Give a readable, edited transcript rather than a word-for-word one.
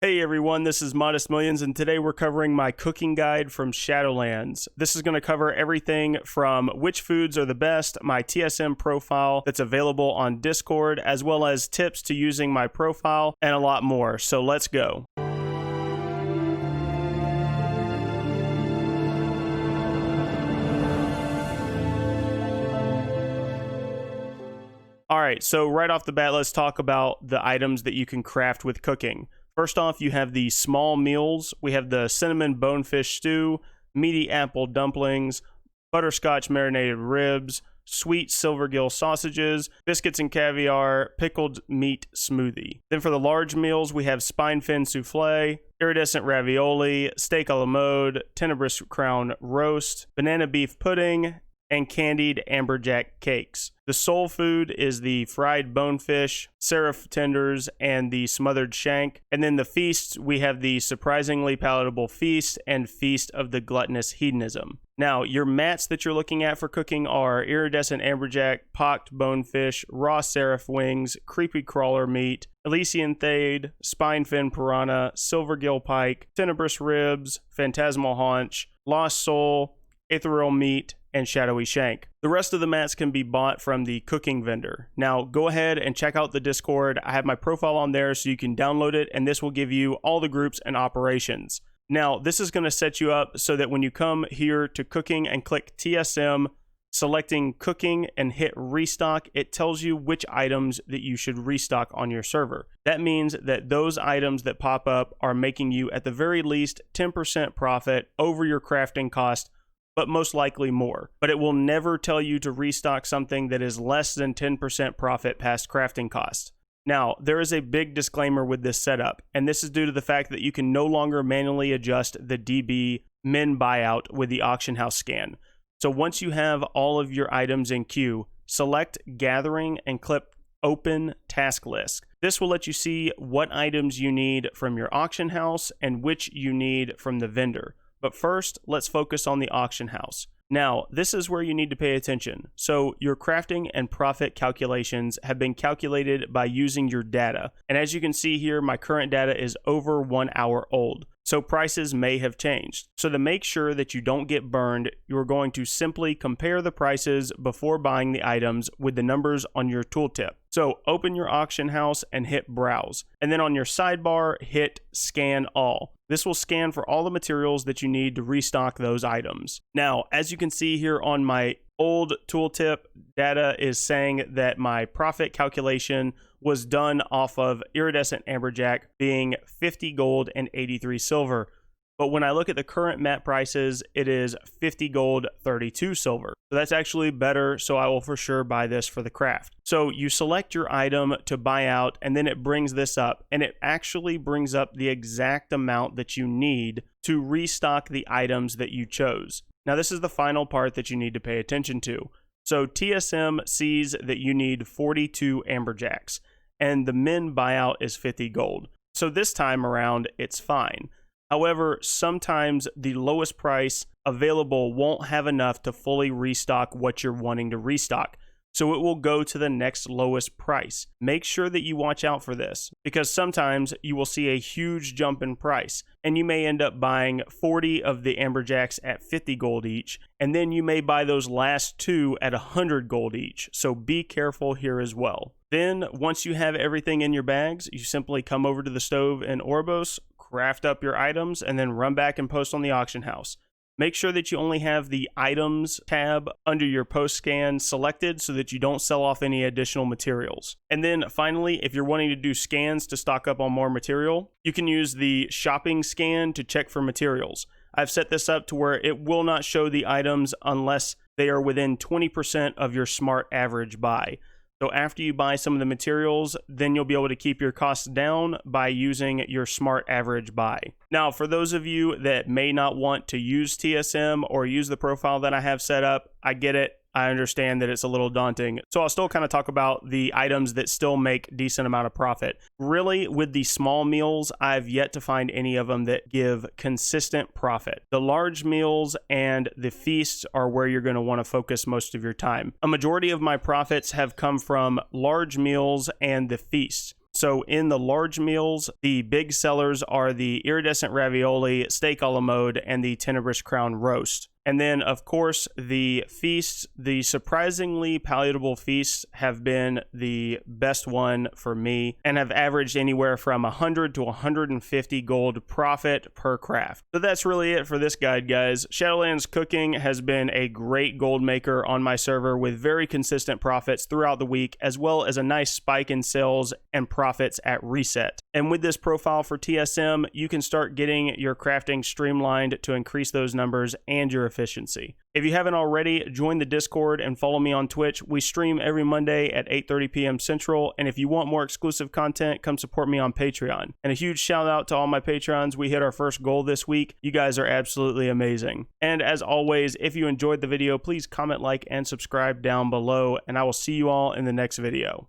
Hey everyone, this is Modest Millions, and today we're covering my cooking guide from Shadowlands. This is going to cover everything from which foods are the best, my TSM profile that's available on Discord, as well as tips to using my profile, and a lot more. So let's go. Alright, so right off the bat, let's talk about the items that you can craft with cooking. First off, you have the small meals. We have the cinnamon bonefish stew, meaty apple dumplings, butterscotch marinated ribs, sweet silvergill sausages, biscuits and caviar, pickled meat smoothie. Then for the large meals, we have spine fin souffle, iridescent ravioli, steak a la mode, tenebrous crown roast, banana beef pudding, and candied amberjack cakes. The soul food is the fried bonefish, seraph tenders, and the smothered shank. And then the feasts, we have the surprisingly palatable feast and feast of the gluttonous hedonism. Now, your mats that you're looking at for cooking are iridescent amberjack, pocked bonefish, raw seraph wings, creepy crawler meat, Elysian thade, spine fin piranha, silvergill pike, tenebrous ribs, phantasmal haunch, lost soul, ethereal meat, and shadowy shank. The rest of the mats can be bought from the cooking vendor. Now go ahead and check out the Discord. I have my profile on there so you can download it, and this will give you all the groups and operations. Now this is going to set you up so that when you come here to cooking and click TSM, selecting cooking and hit restock, it tells you which items that you should restock on your server. That means that those items that pop up are making you at the very least 10% profit over your crafting cost, but most likely more. But it will never tell you to restock something that is less than 10% profit past crafting costs. Now, there is a big disclaimer with this setup, and this is due to the fact that you can no longer manually adjust the DB min buyout with the auction house scan. So once you have all of your items in queue, select gathering and click open task list. This will let you see what items you need from your auction house and which you need from the vendor. But first, let's focus on the auction house. Now, this is where you need to pay attention. So your crafting and profit calculations have been calculated by using your data. And as you can see here, my current data is over 1 hour old. So prices may have changed. So to make sure that you don't get burned, you're going to simply compare the prices before buying the items with the numbers on your tooltip. So open your auction house and hit browse. And then on your sidebar, hit scan all. This will scan for all the materials that you need to restock those items. Now, as you can see here on my old tooltip, data is saying that my profit calculation was done off of iridescent amberjack being 50 gold and 83 silver. But when I look at the current mat prices, it is 50 gold, 32 silver. So that's actually better, so I will for sure buy this for the craft. So you select your item to buy out, and then it brings this up, and it actually brings up the exact amount that you need to restock the items that you chose. Now this is the final part that you need to pay attention to. So TSM sees that you need 42 amberjacks, and the min buyout is 50 gold. So this time around, it's fine. However, sometimes the lowest price available won't have enough to fully restock what you're wanting to restock. So it will go to the next lowest price. Make sure that you watch out for this, because sometimes you will see a huge jump in price, and you may end up buying 40 of the amberjacks at 50 gold each, and then you may buy those last two at 100 gold each. So be careful here as well. Then once you have everything in your bags, you simply come over to the stove in Orbos, craft up your items, and then run back and post on the auction house. Make sure that you only have the items tab under your post scan selected so that you don't sell off any additional materials. And then finally, if you're wanting to do scans to stock up on more material, you can use the shopping scan to check for materials. I've set this up to where it will not show the items unless they are within 20% of your smart average buy. So after you buy some of the materials, then you'll be able to keep your costs down by using your smart average buy. Now, for those of you that may not want to use TSM or use the profile that I have set up, I get it. I understand that it's a little daunting. So I'll still kind of talk about the items that still make decent amount of profit. Really, with the small meals, I've yet to find any of them that give consistent profit. The large meals and the feasts are where you're going to want to focus most of your time. A majority of my profits have come from large meals and the feasts. So in the large meals, the big sellers are the iridescent ravioli, steak a la mode, and the tenebrous crown roast. And then, of course, the feasts, the surprisingly palatable feasts have been the best one for me and have averaged anywhere from 100 to 150 gold profit per craft. So that's really it for this guide, guys. Shadowlands cooking has been a great gold maker on my server with very consistent profits throughout the week, as well as a nice spike in sales and profits at reset. And with this profile for TSM, you can start getting your crafting streamlined to increase those numbers and your efficiency. If you haven't already, join the Discord and follow me on Twitch. We stream every Monday at 8:30 p.m. Central, and if you want more exclusive content, come support me on Patreon. And a huge shout out to all my Patreons. We hit our first goal this week. You guys are absolutely amazing. And as always, if you enjoyed the video, please comment, like, and subscribe down below, and I will see you all in the next video.